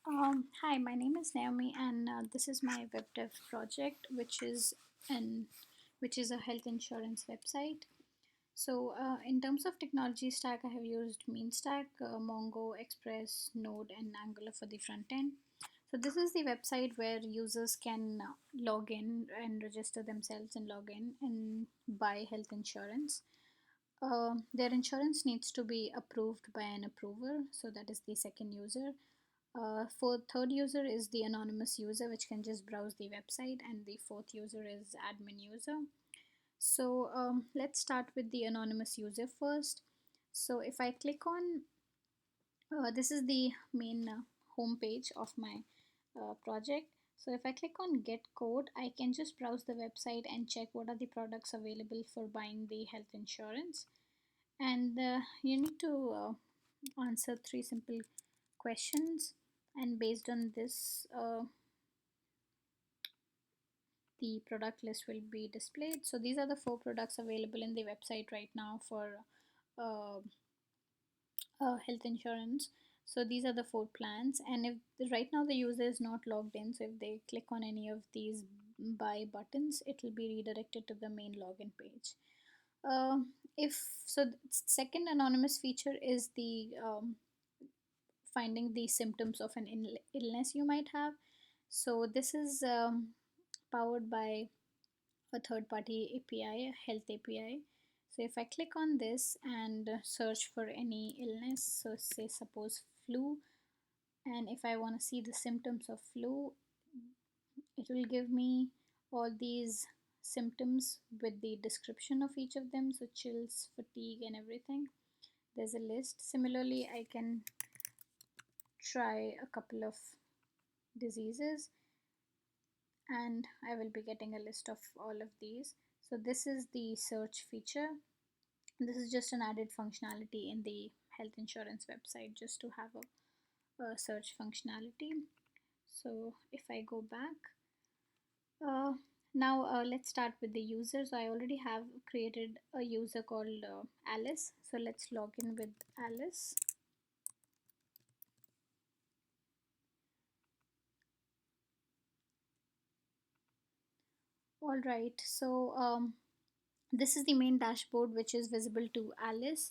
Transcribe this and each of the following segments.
Hi, my name is Naomi, and this is my webdev project, an which is a health insurance website. In terms of technology stack, I have used MeanStack, Mongo, Express, Node, and Angular for the front end. So this is the website where users can log in and register themselves and log in and buy health insurance. Their insurance needs to be approved by an approver, so that is the second user. For third user is the anonymous user, which can just browse the website, and the fourth user is admin user. Let's start with the anonymous user first. So if I click on this is the main home page of my project. So if I click on get code, I can just browse the website and check what are the products available for buying the health insurance. And you need to answer three simple questions, and based on this the product list will be displayed. So these are the four products available in the website right now for uh, health insurance. So these are the four plans, and if right now the user is not logged in, so if they click on any of these buy buttons, it will be redirected to the main login page. If so Second anonymous feature is the finding the symptoms of an illness you might have. So this is powered by a third party API, a health API. So if I click on this and search for any illness, so say suppose flu, and if I want to see the symptoms of flu, it will give me all these symptoms with the description of each of them, so chills, fatigue, and everything. There's a list. Similarly, I can try a couple of diseases, and I will be getting a list of all of these. So this is the search feature. This is just an added functionality in the health insurance website, just to have a search functionality. So if I go back, uh, now let's start with the user. So I already have created a user called Alice. So let's log in with Alice. All right, this is the main dashboard which is visible to Alice.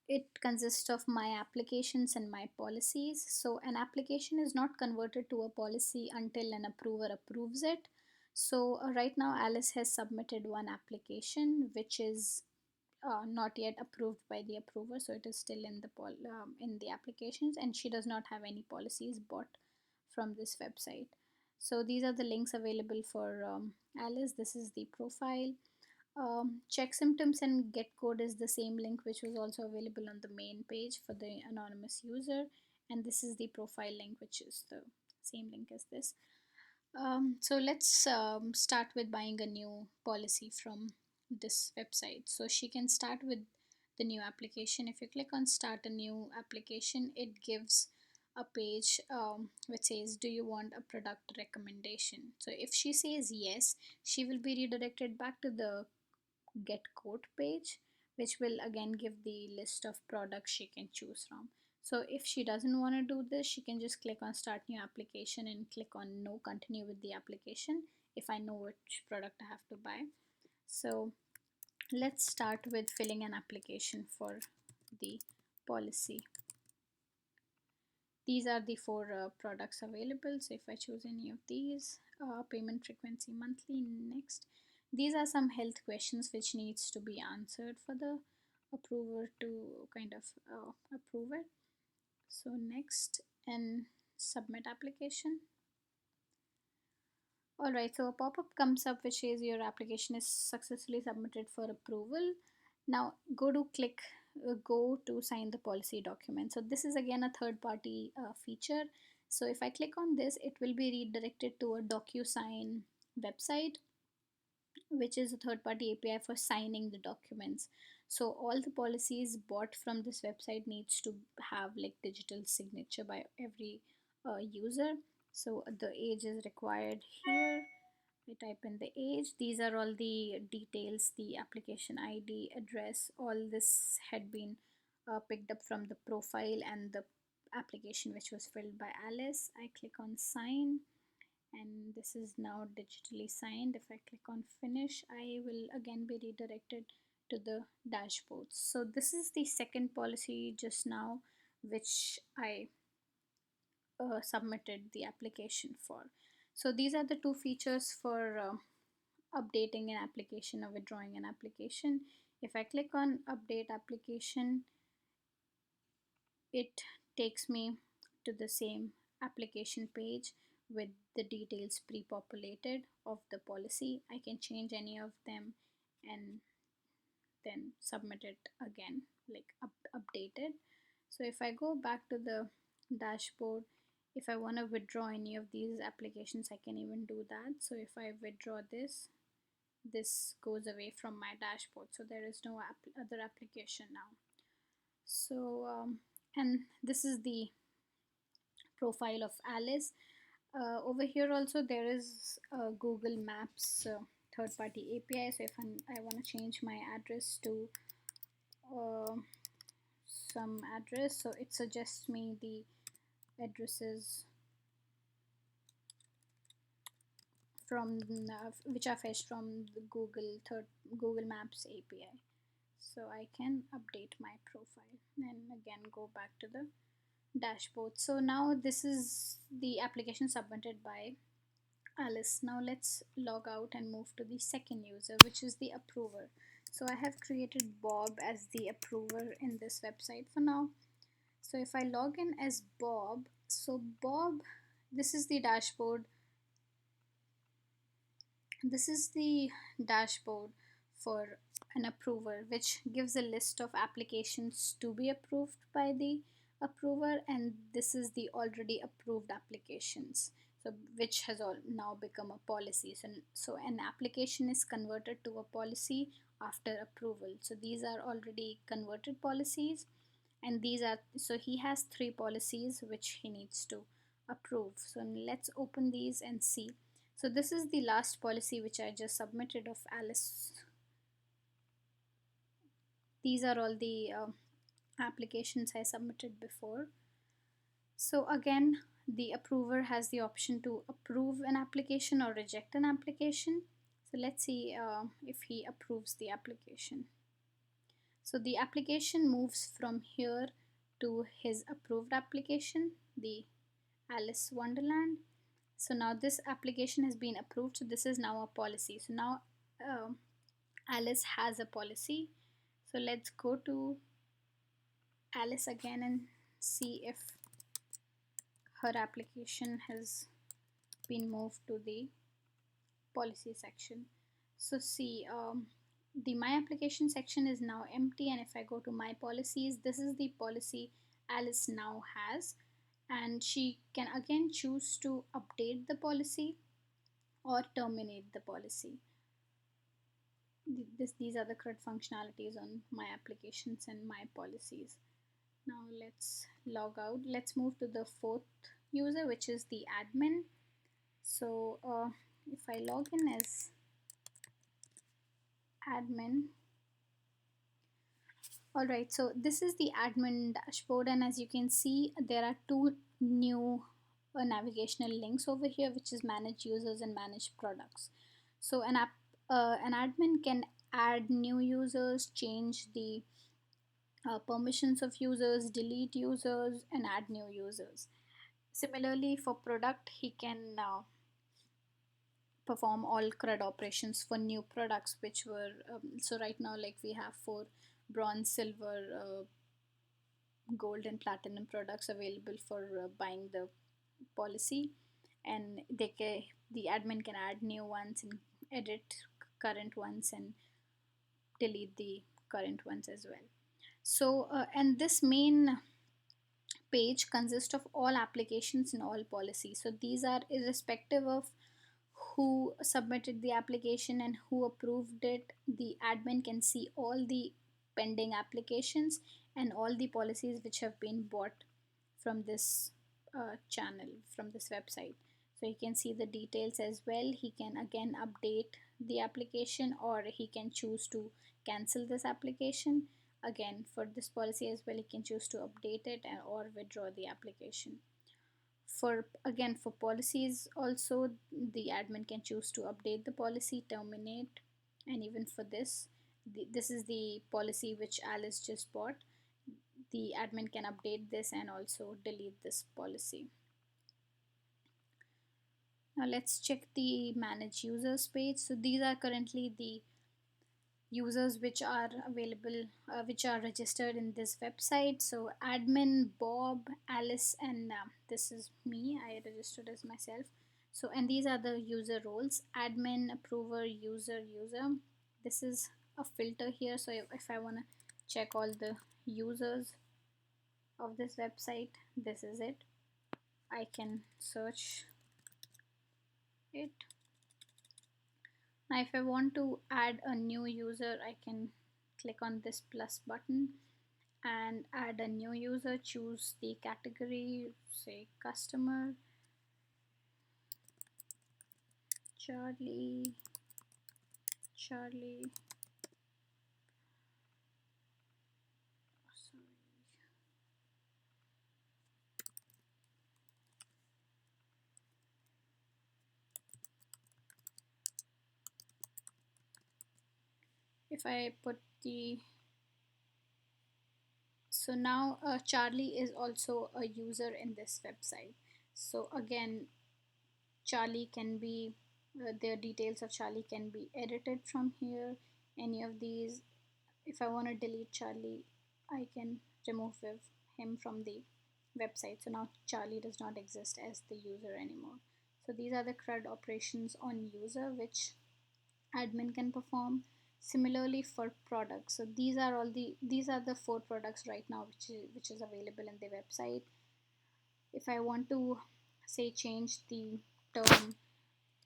It consists of my applications and my policies. So an application is not converted to a policy until an approver approves it. So right now Alice has submitted one application which is not yet approved by the approver, so it is still in in the applications, and she does not have any policies bought from this website. So these are the links available for Alice. This is the profile. Check symptoms and get code is the same link which was also available on the main page for the anonymous user, and this is the profile link which is the same link as this. So let's start with buying a new policy from this website. So she can start with the new application. If you click on start a new application, it gives a page which says, do you want a product recommendation? So if she says yes, she will be redirected back to the get quote page, which will again give the list of products she can choose from. So if she doesn't want to do this, she can just click on start new application and click on no, continue with the application if I know which product I have to buy. So let's start with filling an application for the policy. These are the four products available. So if I choose any of these, payment frequency monthly, next. These are some health questions which needs to be answered for the approver to kind of approve it. So next, and submit application. Alright, so a pop-up comes up which says your application is successfully submitted for approval. Now go to sign the policy document. So this is again a third-party feature. So if I click on this, it will be redirected to a DocuSign website, which is a third-party API for signing the documents. So all the policies bought from this website needs to have like digital signature by every user. So the age is required here. I type in the age. These are all the details, the application ID, address. All this had been picked up from the profile and the application which was filled by Alice. I click on sign, and this is now digitally signed. If I click on finish, I will again be redirected to the dashboard. So this is the second policy just now which I submitted the application for. So these are the two features for updating an application or withdrawing an application. If I click on update application, it takes me to the same application page with the details pre-populated of the policy. I can change any of them and then submit it again, like update it. So if I go back to the dashboard, if I want to withdraw any of these applications, I can even do that. So if I withdraw this goes away from my dashboard, so there is no other application now. So and this is the profile of Alice. Over here also there is Google Maps third-party API. So if I want to change my address to uh, some address, so it suggests me the addresses from which are fetched from the Google Maps API. So I can update my profile and again go back to the dashboard. So now this is the application submitted by Alice. Now let's log out and move to the second user, which is the approver. So I have created Bob as the approver in this website for now. So if I log in as Bob, so Bob, this is the dashboard. This is the dashboard for an approver, which gives a list of applications to be approved by the approver, and this is the already approved applications, so which has all now become a policy. So an application is converted to a policy after approval. So these are already converted policies, and these are, so he has 3 policies which he needs to approve. So let's open these and see. So this is the last policy which I just submitted of Alice. These are all the applications I submitted before. So again, the approver has the option to approve an application or reject an application. So let's see if he approves the application. So the application moves from here to his approved application, the Alice Wonderland. So now this application has been approved, so this is now a policy. So now Alice has a policy. So let's go to Alice again and see if her application has been moved to the policy section. So see, the my application section is now empty, and if I go to my policies, this is the policy Alice now has, and she can again choose to update the policy or terminate the policy. These are the correct functionalities on my applications and my policies. Now let's log out. Let's move to the fourth user, which is the admin. So if I log in as admin, alright, so this is the admin dashboard, and as you can see, there are 2 new navigational links over here, which is manage users and manage products. So an admin can add new users, change the permissions of users, delete users, and add new users. Similarly, for product, he can perform all CRUD operations for new products which were so right now, like, we have 4 bronze, silver, gold and platinum products available for buying the policy, and the admin can add new ones and edit current ones and delete the current ones as well. So and this main page consists of all applications and all policies. So these are irrespective of who submitted the application and who approved it. The admin can see all the pending applications and all the policies which have been bought from this channel, from this website. So he can see the details as well. He can again update the application, or he can choose to cancel this application. Again, for this policy as well, you can choose to update it or withdraw the application. For again, for policies also, the admin can choose to update the policy, terminate, and even for this, this is the policy which Alice just bought. The admin can update this and also delete this policy. Now let's check the manage users page. So these are currently the users which are available, which are registered in this website. So admin Bob, Alice, and this is me. I registered as myself. So, and these are the user roles: admin, approver, user. This is a filter here. So if I want to check all the users of this website, this is it. I can search it. Now if I want to add a new user, I can click on this plus button and add a new user, choose the category, say customer, Charlie. Sorry. If I put the, so now Charlie is also a user in this website. So again, Charlie can be, their details of Charlie can be edited from here. Any of these, if I want to delete Charlie, I can remove him from the website. So now Charlie does not exist as the user anymore. So these are the CRUD operations on user which admin can perform. Similarly for products, so these are the 4 products right now which is available in the website. If I want to say change the term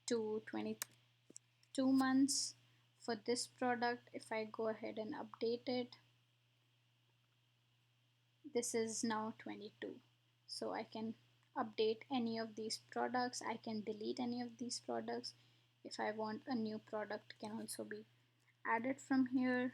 to 22 months for this product, if I go ahead and update it, this is now 22. So I can update any of these products, I can delete any of these products. If I want a new product, can also be added from here.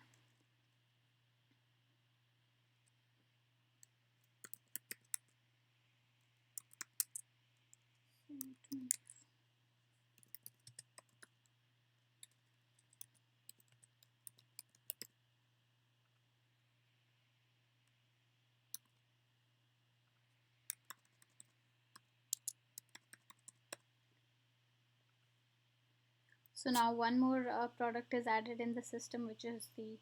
So now one more product is added in the system, which is the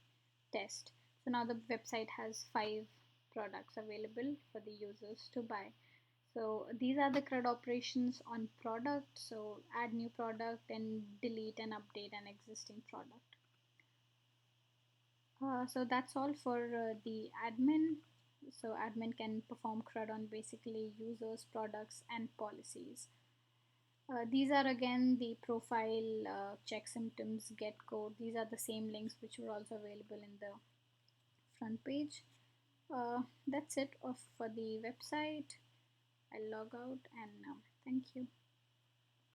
test. So now the website has 5 products available for the users to buy. So these are the CRUD operations on product. So add new product and delete and update an existing product. So that's all for the admin. So admin can perform CRUD on basically users, products, and policies. These are again the profile, check symptoms, get code. These are the same links which were also available in the front page. That's it for the website. I'll log out and thank you.